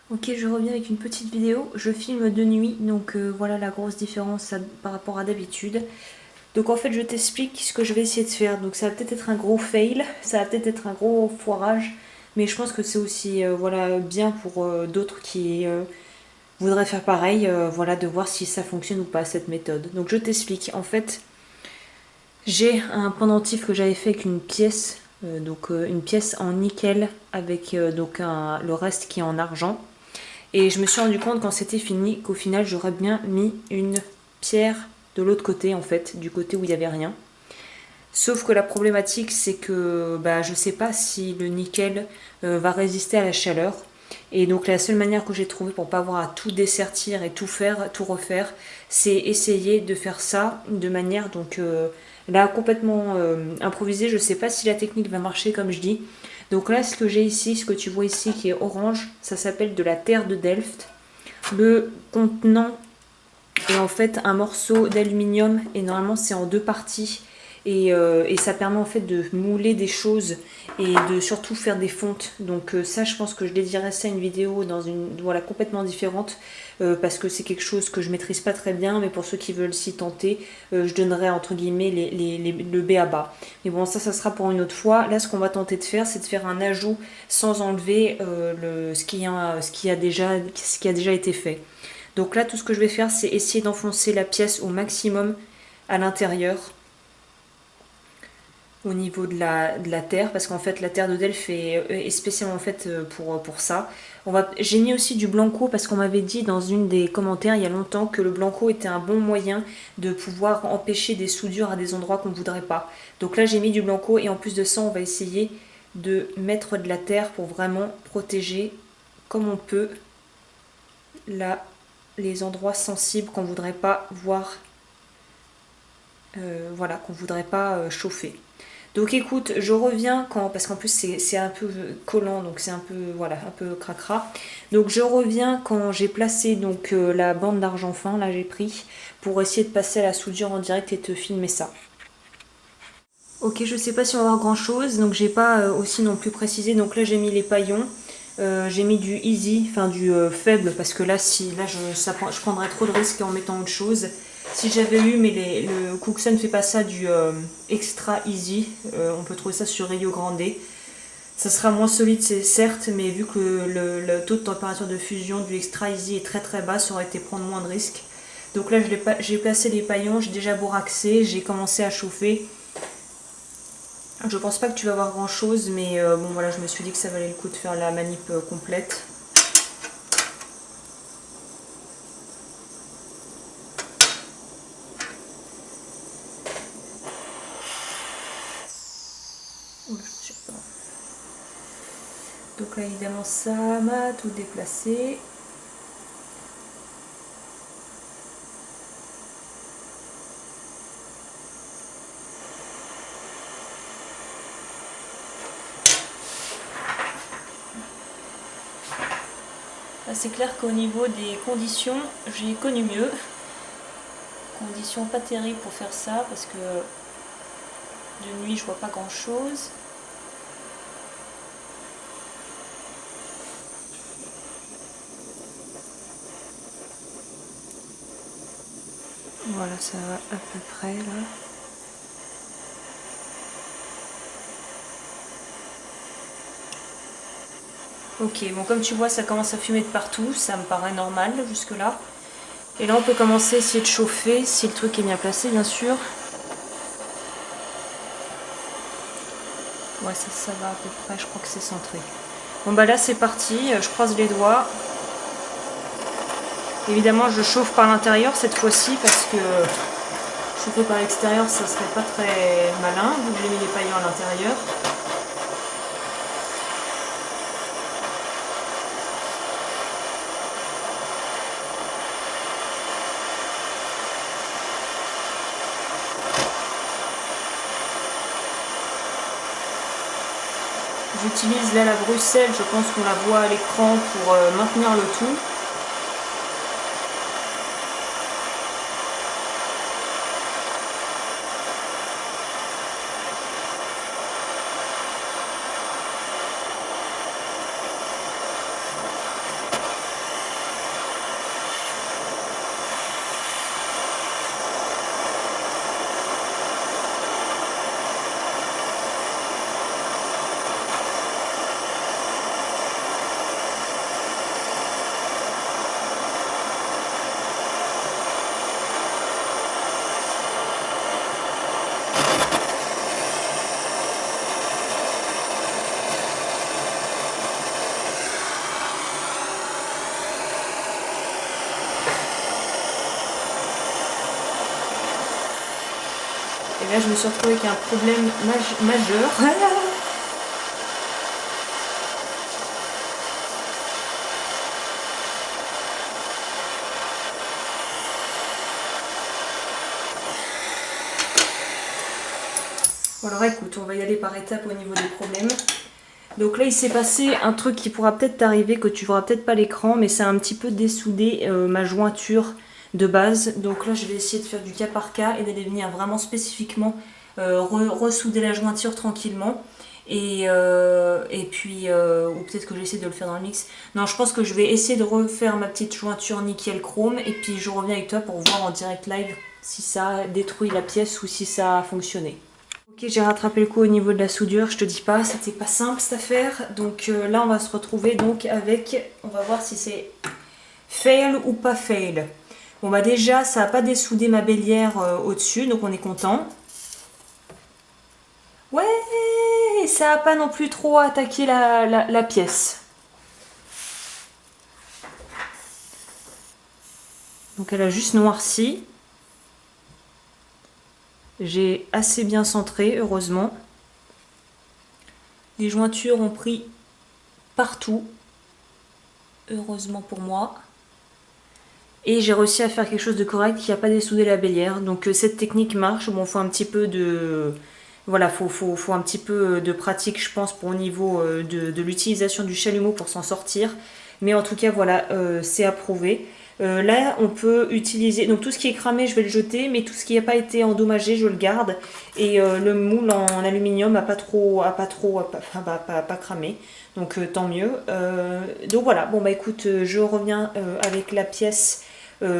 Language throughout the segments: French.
Ok, je reviens avec une petite vidéo. Je filme de nuit, donc voilà la grosse différence par rapport à d'habitude. Donc en fait, je t'explique ce que je vais essayer de faire. Donc ça va peut-être être un gros fail, ça va peut-être être un gros foirage, mais je pense que c'est aussi voilà bien pour d'autres qui voudraient faire pareil, voilà de voir si ça fonctionne ou pas cette méthode. Donc je t'explique. En fait, j'ai un pendentif que j'avais fait avec une pièce, une pièce en nickel avec le reste qui est en argent. Et je me suis rendu compte quand c'était fini qu'au final j'aurais bien mis une pierre de l'autre côté en fait, du côté où il n'y avait rien. Sauf que la problématique c'est que je sais pas si le nickel va résister à la chaleur. Et donc la seule manière que j'ai trouvée pour pas avoir à tout dessertir et tout faire, tout refaire, c'est essayer de faire ça de manière là complètement improvisée. Je sais pas si la technique va marcher comme je dis. Donc là ce que j'ai ici, ce que tu vois ici qui est orange, ça s'appelle de la terre de Delft. Le contenant est en fait un morceau d'aluminium et normalement c'est en deux parties. Et ça permet en fait de mouler des choses et de surtout faire des fontes. Donc ça, je pense que je dédierai ça une vidéo dans une voilà complètement différente parce que c'est quelque chose que je maîtrise pas très bien, mais pour ceux qui veulent s'y tenter, je donnerai entre guillemets le B à bas. Mais bon, ça sera pour une autre fois. Là, ce qu'on va tenter de faire, c'est de faire un ajout sans enlever ce qui a déjà été fait. Donc là, tout ce que je vais faire, c'est essayer d'enfoncer la pièce au maximum à l'intérieur au niveau de la terre, parce qu'en fait la terre de Delphes est spécialement faite pour ça. J'ai mis aussi du blanco parce qu'on m'avait dit dans une des commentaires il y a longtemps que le blanco était un bon moyen de pouvoir empêcher des soudures à des endroits qu'on ne voudrait pas. Donc là j'ai mis du blanco et en plus de ça on va essayer de mettre de la terre pour vraiment protéger comme on peut là les endroits sensibles qu'on ne voudrait pas voir, voilà, qu'on ne voudrait pas chauffer. Donc écoute, je reviens quand, parce qu'en plus c'est un peu collant, donc c'est un peu voilà un peu cracra. Donc je reviens quand j'ai placé la bande d'argent fin, là j'ai pris pour essayer de passer à la soudure en direct et te filmer ça. Ok, je sais pas si on va voir grand chose, donc j'ai pas aussi non plus précisé. Donc là j'ai mis les paillons, j'ai mis du easy, enfin du faible, parce que là si là je prendrais trop de risques en mettant autre chose. Si j'avais eu, mais le Cookson ne fait pas ça, du extra easy, on peut trouver ça sur Rio Grande. Ça sera moins solide, c'est certes, mais vu que le taux de température de fusion du extra easy est très très bas, ça aurait été prendre moins de risques. Donc là j'ai placé les paillons, j'ai déjà bourraxé, j'ai commencé à chauffer. Je pense pas que tu vas voir grand chose, mais bon voilà, je me suis dit que ça valait le coup de faire la manip complète. Oula, je sais pas. Donc là évidemment ça m'a tout déplacé. C'est clair qu'au niveau des conditions, j'ai connu mieux. Conditions pas terribles pour faire ça parce que de nuit je vois pas grand chose. Voilà, ça va à peu près là. Ok, bon comme tu vois ça commence à fumer de partout, ça me paraît normal jusque là. Et là on peut commencer à essayer de chauffer si le truc est bien placé bien sûr. Ouais ça va à peu près, je crois que c'est centré. Bon bah là c'est parti, je croise les doigts. Évidemment je chauffe par l'intérieur cette fois-ci parce que chauffer par l'extérieur ça serait pas très malin vu que j'ai mis les paillons à l'intérieur. J'utilise là la Bruxelles, je pense qu'on la voit à l'écran pour maintenir le tout. Et là je me suis retrouvée avec un problème majeur. Bon alors écoute, on va y aller par étapes au niveau des problèmes. Donc là il s'est passé un truc qui pourra peut-être t'arriver, que tu verras peut-être pas à l'écran, mais c'est un petit peu dessoudé ma jointure de base. Donc là je vais essayer de faire du cas par cas et d'aller venir vraiment spécifiquement ressouder la jointure tranquillement. Et puis, ou peut-être que j'essaie de le faire dans le mix. Non, je pense que je vais essayer de refaire ma petite jointure nickel chrome et puis je reviens avec toi pour voir en direct live si ça a détruit la pièce ou si ça a fonctionné. Ok, j'ai rattrapé le coup au niveau de la soudure, je te dis pas, c'était pas simple cette affaire. Donc là, on va se retrouver donc avec, on va voir si c'est fail ou pas fail. Bon bah déjà, ça n'a pas dessoudé ma bélière au-dessus, donc on est content. Ouais, ça n'a pas non plus trop attaqué la pièce. Donc elle a juste noirci. J'ai assez bien centré, heureusement. Les jointures ont pris partout, heureusement pour moi. Et j'ai réussi à faire quelque chose de correct qui n'a pas dessoudé la bélière. Donc cette technique marche. Bon, faut un petit peu de... Voilà, faut un petit peu de pratique, je pense, pour au niveau de l'utilisation du chalumeau pour s'en sortir. Mais en tout cas, voilà, c'est approuvé. Là, on peut utiliser... Donc tout ce qui est cramé, je vais le jeter. Mais tout ce qui n'a pas été endommagé, je le garde. Et le moule en aluminium n'a pas cramé. Donc tant mieux. Donc voilà, bon bah écoute, je reviens avec la pièce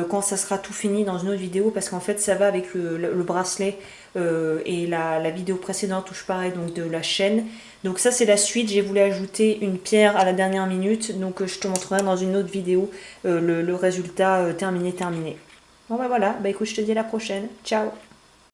quand ça sera tout fini dans une autre vidéo. Parce qu'en fait, ça va avec le bracelet et la vidéo précédente où je parlais donc de la chaîne. Donc ça c'est la suite, j'ai voulu ajouter une pierre à la dernière minute, donc je te montrerai dans une autre vidéo le résultat terminé. Bon bah voilà, bah écoute, je te dis à la prochaine, ciao.